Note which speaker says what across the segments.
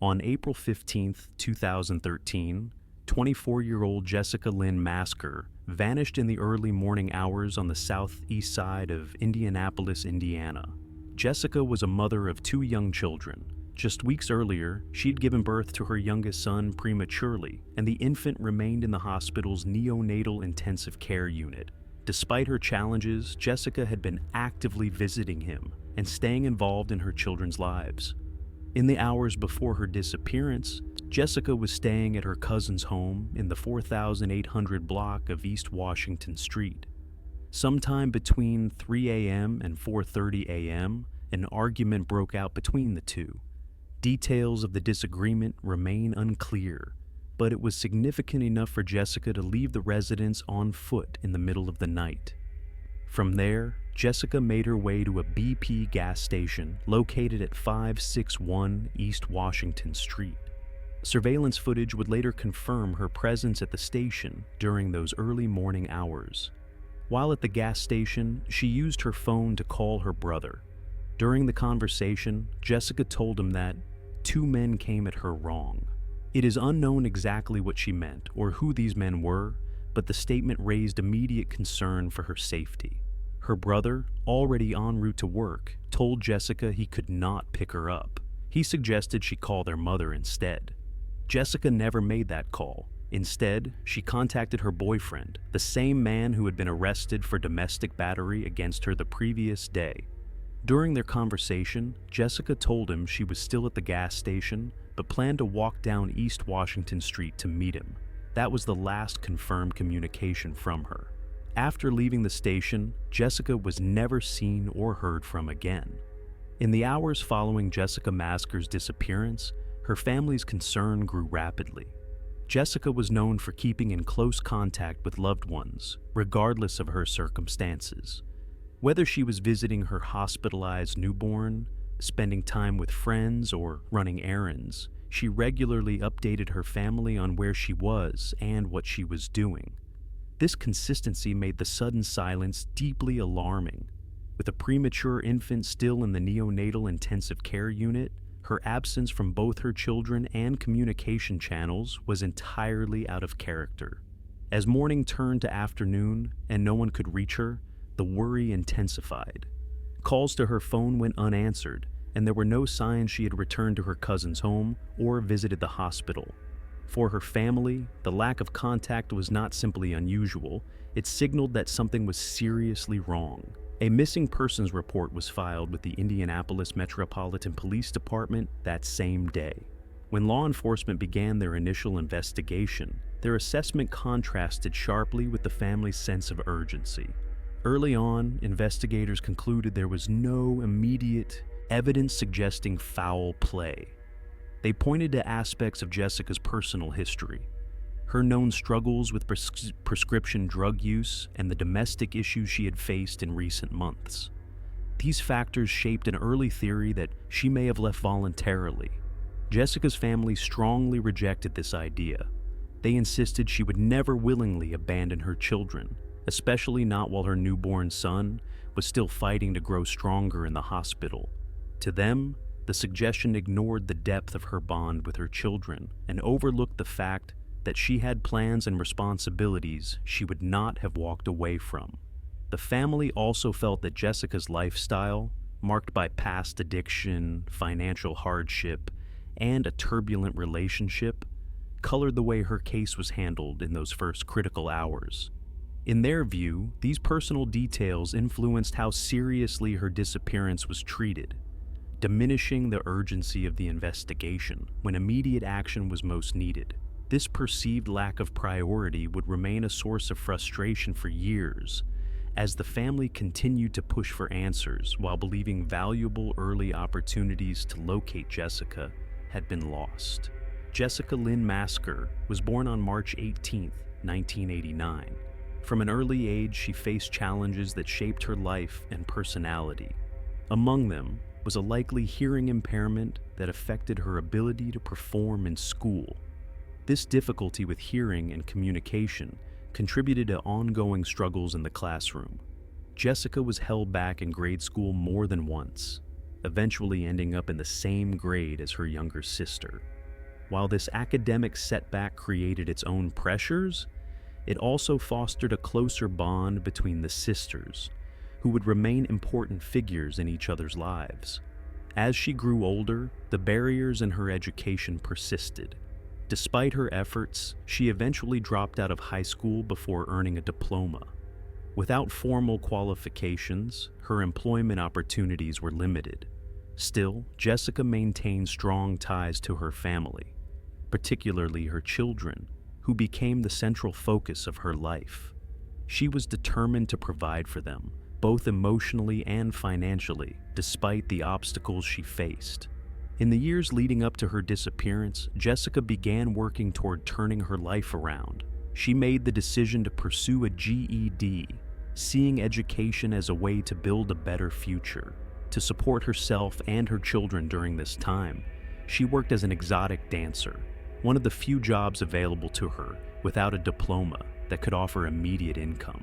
Speaker 1: On April 15, 2013, 24-year-old Jessica Lynn Masker vanished in the early morning hours on the southeast side of Indianapolis, Indiana. Jessica was a mother of 2 young children. Just weeks earlier, she'd given birth to her youngest son prematurely, and the infant remained in the hospital's neonatal intensive care unit. Despite her challenges, Jessica had been actively visiting him and staying involved in her children's lives. In the hours before her disappearance, Jessica was staying at her cousin's home in the 4800 block of East Washington Street. Sometime between 3 a.m. and 4:30 a.m., an argument broke out between the two. Details of the disagreement remain unclear, but it was significant enough for Jessica to leave the residence on foot in the middle of the night. From there, Jessica made her way to a BP gas station located at 561 East Washington Street. Surveillance footage would later confirm her presence at the station during those early morning hours. While at the gas station, she used her phone to call her brother. During the conversation, Jessica told him that 2 men came at her wrong. It is unknown exactly what she meant or who these men were, but the statement raised immediate concern for her safety. Her brother, already en route to work, told Jessica he could not pick her up. He suggested she call their mother instead. Jessica never made that call. Instead, she contacted her boyfriend, the same man who had been arrested for domestic battery against her the previous day. During their conversation, Jessica told him she was still at the gas station, but planned to walk down East Washington Street to meet him. That was the last confirmed communication from her. After leaving the station, Jessica was never seen or heard from again. In the hours following Jessica Masker's disappearance, her family's concern grew rapidly. Jessica was known for keeping in close contact with loved ones, regardless of her circumstances. Whether she was visiting her hospitalized newborn, spending time with friends, or running errands, she regularly updated her family on where she was and what she was doing. This consistency made the sudden silence deeply alarming. With a premature infant still in the neonatal intensive care unit, her absence from both her children and communication channels was entirely out of character. As morning turned to afternoon and no one could reach her, the worry intensified. Calls to her phone went unanswered, and there were no signs she had returned to her cousin's home or visited the hospital. For her family, the lack of contact was not simply unusual, it signaled that something was seriously wrong. A missing persons report was filed with the Indianapolis Metropolitan Police Department that same day. When law enforcement began their initial investigation, their assessment contrasted sharply with the family's sense of urgency. Early on, investigators concluded there was no immediate evidence suggesting foul play. They pointed to aspects of Jessica's personal history, her known struggles with prescription drug use, and the domestic issues she had faced in recent months. These factors shaped an early theory that she may have left voluntarily. Jessica's family strongly rejected this idea. They insisted she would never willingly abandon her children, especially not while her newborn son was still fighting to grow stronger in the hospital. To them, the suggestion ignored the depth of her bond with her children and overlooked the fact that she had plans and responsibilities she would not have walked away from. The family also felt that Jessica's lifestyle, marked by past addiction, financial hardship, and a turbulent relationship, colored the way her case was handled in those first critical hours. In their view, these personal details influenced how seriously her disappearance was treated, diminishing the urgency of the investigation when immediate action was most needed. This perceived lack of priority would remain a source of frustration for years, as the family continued to push for answers while believing valuable early opportunities to locate Jessica had been lost. Jessica Lynn Masker was born on March 18, 1989. From an early age, she faced challenges that shaped her life and personality. Among them was a likely hearing impairment that affected her ability to perform in school. This difficulty with hearing and communication contributed to ongoing struggles in the classroom. Jessica was held back in grade school more than once. eventually ending up in the same grade as her younger sister. While this academic setback created its own pressures, it also fostered a closer bond between the sisters, who would remain important figures in each other's lives. As she grew older, the barriers in her education persisted. Despite her efforts, she eventually dropped out of high school before earning a diploma. Without formal qualifications, her employment opportunities were limited. Still, Jessica maintained strong ties to her family, particularly her children, who became the central focus of her life. She was determined to provide for them, both emotionally and financially, despite the obstacles she faced. In the years leading up to her disappearance, Jessica began working toward turning her life around. She made the decision to pursue a GED, seeing education as a way to build a better future. To support herself and her children during this time, she worked as an exotic dancer, one of the few jobs available to her without a diploma that could offer immediate income.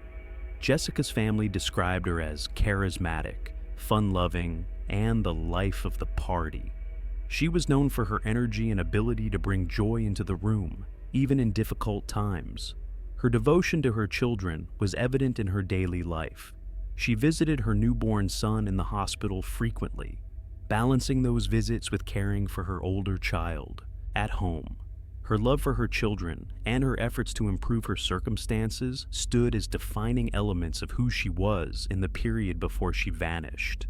Speaker 1: Jessica's family described her as charismatic, fun-loving, and the life of the party. She was known for her energy and ability to bring joy into the room, even in difficult times. Her devotion to her children was evident in her daily life. She visited her newborn son in the hospital frequently, balancing those visits with caring for her older child at home. Her love for her children and her efforts to improve her circumstances stood as defining elements of who she was in the period before she vanished.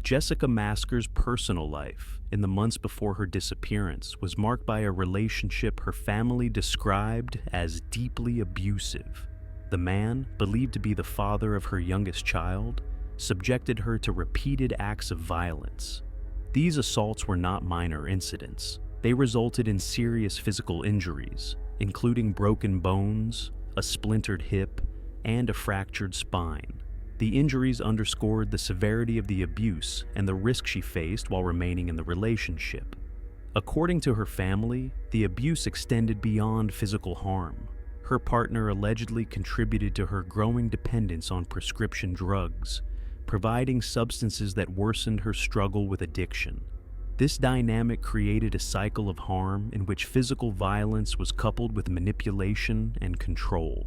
Speaker 1: Jessica Masker's personal life in the months before her disappearance was marked by a relationship her family described as deeply abusive. The man, believed to be the father of her youngest child, subjected her to repeated acts of violence. These assaults were not minor incidents. They resulted in serious physical injuries, including broken bones, a splintered hip, and a fractured spine. The injuries underscored the severity of the abuse and the risk she faced while remaining in the relationship. According to her family, the abuse extended beyond physical harm. Her partner allegedly contributed to her growing dependence on prescription drugs, providing substances that worsened her struggle with addiction. This dynamic created a cycle of harm in which physical violence was coupled with manipulation and control.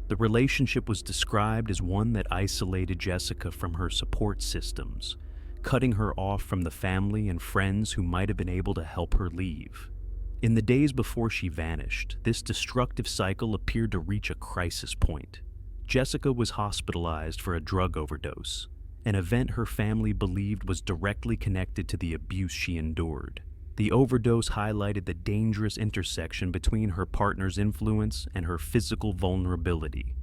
Speaker 1: The relationship was described as one that isolated Jessica from her support systems, cutting her off from the family and friends who might have been able to help her leave. In the days before she vanished, this destructive cycle appeared to reach a crisis point. Jessica was hospitalized for a drug overdose, an event her family believed was directly connected to the abuse she endured. The overdose highlighted the dangerous intersection between her partner's influence and her physical vulnerability.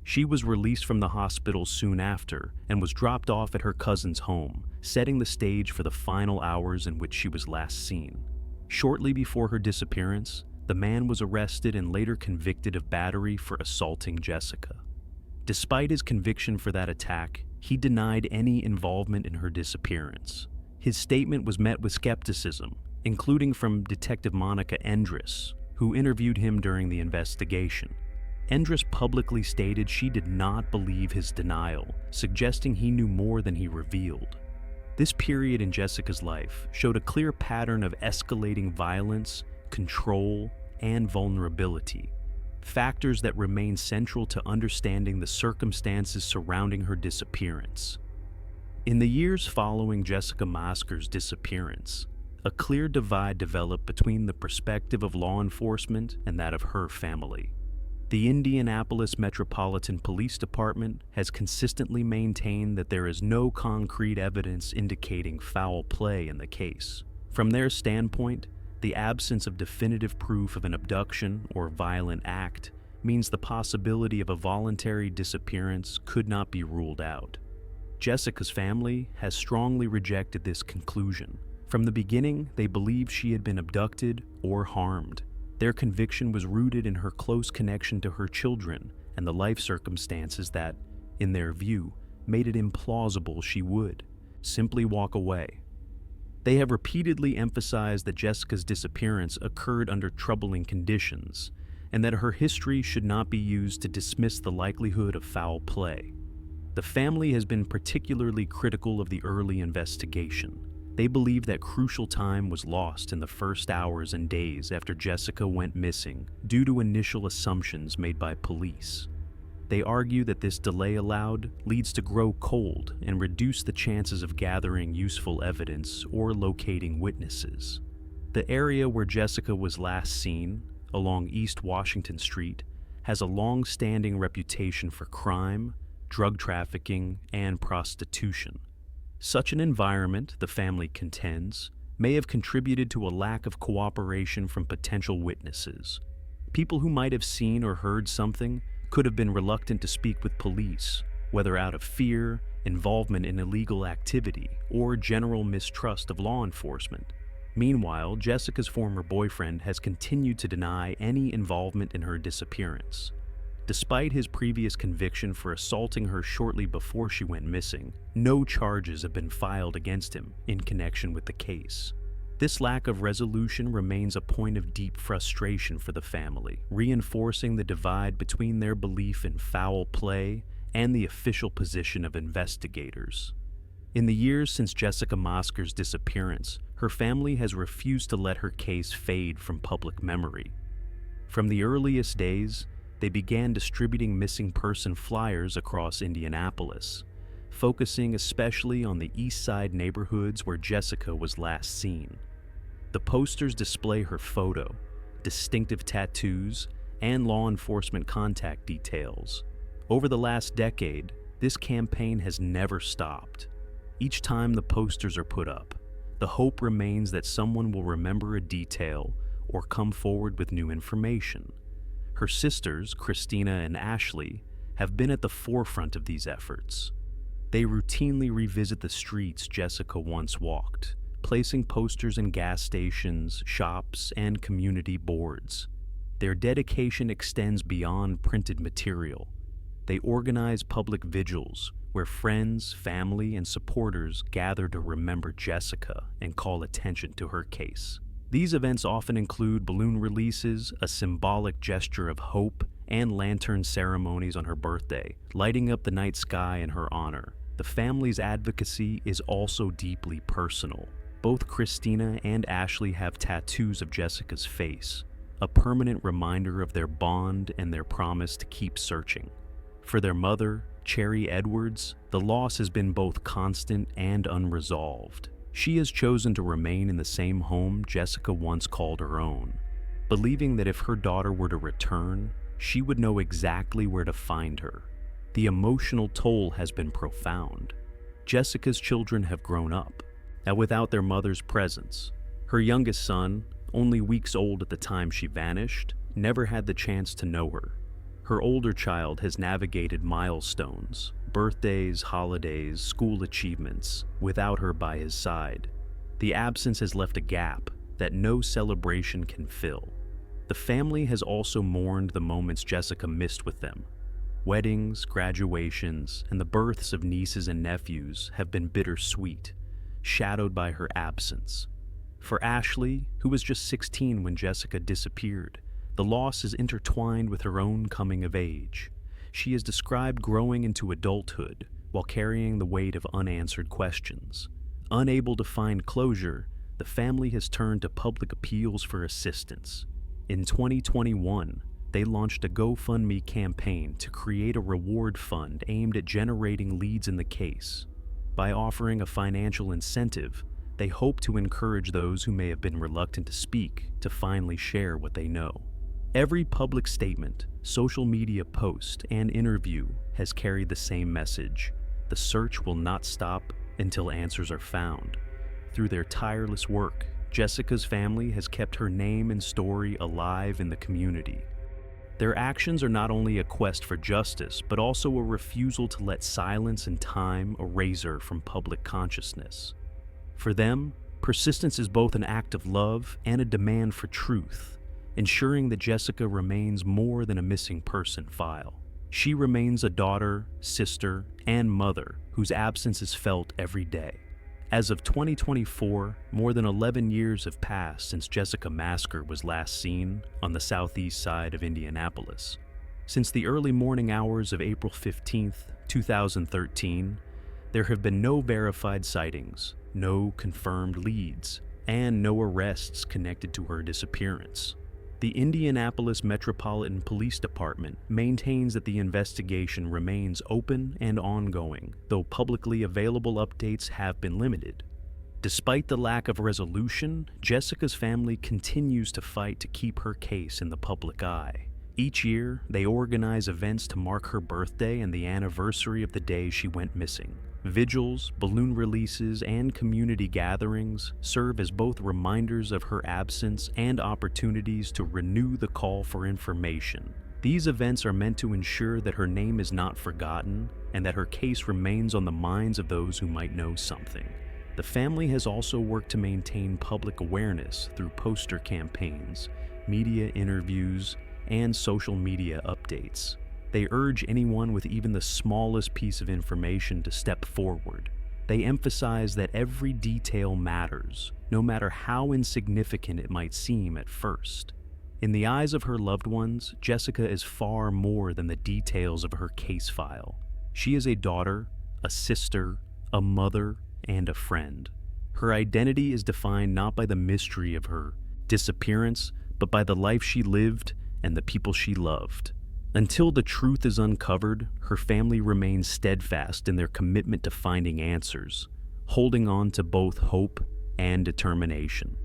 Speaker 1: She was released from the hospital soon after and was dropped off at her cousin's home, setting the stage for the final hours in which she was last seen. Shortly before her disappearance, the man was arrested and later convicted of battery for assaulting Jessica. Despite his conviction for that attack, he denied any involvement in her disappearance. His statement was met with skepticism, including from Detective Monica Endress, who interviewed him during the investigation. Endress publicly stated she did not believe his denial, suggesting he knew more than he revealed. This period in Jessica's life showed a clear pattern of escalating violence, control, and vulnerability, factors that remain central to understanding the circumstances surrounding her disappearance. In the years following Jessica Masker's disappearance, a clear divide developed between the perspective of law enforcement and that of her family. The Indianapolis Metropolitan Police Department has consistently maintained that there is no concrete evidence indicating foul play in the case. From their standpoint, the absence of definitive proof of an abduction or violent act means the possibility of a voluntary disappearance could not be ruled out. Jessica's family has strongly rejected this conclusion. From the beginning, they believed she had been abducted or harmed. Their conviction was rooted in her close connection to her children and the life circumstances that, in their view, made it implausible she would simply walk away. They have repeatedly emphasized that Jessica's disappearance occurred under troubling conditions, and that her history should not be used to dismiss the likelihood of foul play. The family has been particularly critical of the early investigation, They believe that crucial time was lost in the first hours and days after Jessica went missing due to initial assumptions made by police. They argue that this delay allowed leads to grow cold and reduce the chances of gathering useful evidence or locating witnesses. The area where Jessica was last seen, along East Washington Street, has a long-standing reputation for crime, drug trafficking, and prostitution. Such an environment, the family contends, may have contributed to a lack of cooperation from potential witnesses. People who might have seen or heard something could have been reluctant to speak with police, whether out of fear, involvement in illegal activity, or general mistrust of law enforcement. Meanwhile, Jessica's former boyfriend has continued to deny any involvement in her disappearance. Despite his previous conviction for assaulting her shortly before she went missing, no charges have been filed against him in connection with the case. This lack of resolution remains a point of deep frustration for the family, reinforcing the divide between their belief in foul play and the official position of investigators. In the years since Jessica Mosker's disappearance, her family has refused to let her case fade from public memory. From the earliest days, they began distributing missing person flyers across Indianapolis, focusing especially on the East Side neighborhoods where Jessica was last seen. The posters display her photo, distinctive tattoos, and law enforcement contact details. Over the last decade, this campaign has never stopped. Each time the posters are put up, the hope remains that someone will remember a detail or come forward with new information. Her sisters, Christina and Ashley, have been at the forefront of these efforts. They routinely revisit the streets Jessica once walked, placing posters in gas stations, shops, and community boards. Their dedication extends beyond printed material. They organize public vigils where friends, family, and supporters gather to remember Jessica and call attention to her case. These events often include balloon releases, a symbolic gesture of hope, and lantern ceremonies on her birthday, lighting up the night sky in her honor. The family's advocacy is also deeply personal. Both Christina and Ashley have tattoos of Jessica's face, a permanent reminder of their bond and their promise to keep searching. For their mother, Cherry Edwards, the loss has been both constant and unresolved. She has chosen to remain in the same home Jessica once called her own, believing that if her daughter were to return, she would know exactly where to find her. The emotional toll has been profound. Jessica's children have grown up, and without their mother's presence, her youngest son, only weeks old at the time she vanished, never had the chance to know her. Her older child has navigated milestones, birthdays, holidays, school achievements, without her by his side. The absence has left a gap that no celebration can fill. The family has also mourned the moments Jessica missed with them. Weddings, graduations, and the births of nieces and nephews have been bittersweet, shadowed by her absence. For Ashley, who was just 16 when Jessica disappeared, the loss is intertwined with her own coming of age. She is described growing into adulthood while carrying the weight of unanswered questions. Unable to find closure, the family has turned to public appeals for assistance. In 2021, they launched a GoFundMe campaign to create a reward fund aimed at generating leads in the case. By offering a financial incentive, they hope to encourage those who may have been reluctant to speak to finally share what they know. Every public statement, social media post, and interview has carried the same message. The search will not stop until answers are found. Through their tireless work, Jessica's family has kept her name and story alive in the community. Their actions are not only a quest for justice, but also a refusal to let silence and time erase her from public consciousness. For them, persistence is both an act of love and a demand for truth, ensuring that Jessica remains more than a missing person file. She remains a daughter, sister, and mother whose absence is felt every day. As of 2024, more than 11 years have passed since Jessica Masker was last seen on the southeast side of Indianapolis. Since the early morning hours of April 15, 2013, there have been no verified sightings, no confirmed leads, and no arrests connected to her disappearance. The Indianapolis Metropolitan Police Department maintains that the investigation remains open and ongoing, though publicly available updates have been limited. Despite the lack of resolution, Jessica's family continues to fight to keep her case in the public eye. Each year, they organize events to mark her birthday and the anniversary of the day she went missing. Vigils, balloon releases, and community gatherings serve as both reminders of her absence and opportunities to renew the call for information. These events are meant to ensure that her name is not forgotten and that her case remains on the minds of those who might know something. The family has also worked to maintain public awareness through poster campaigns, media interviews, and social media updates. They urge anyone with even the smallest piece of information to step forward. They emphasize that every detail matters, no matter how insignificant it might seem at first. In the eyes of her loved ones, Jessica is far more than the details of her case file. She is a daughter, a sister, a mother, and a friend. Her identity is defined not by the mystery of her disappearance, but by the life she lived and the people she loved. Until the truth is uncovered, her family remains steadfast in their commitment to finding answers, holding on to both hope and determination.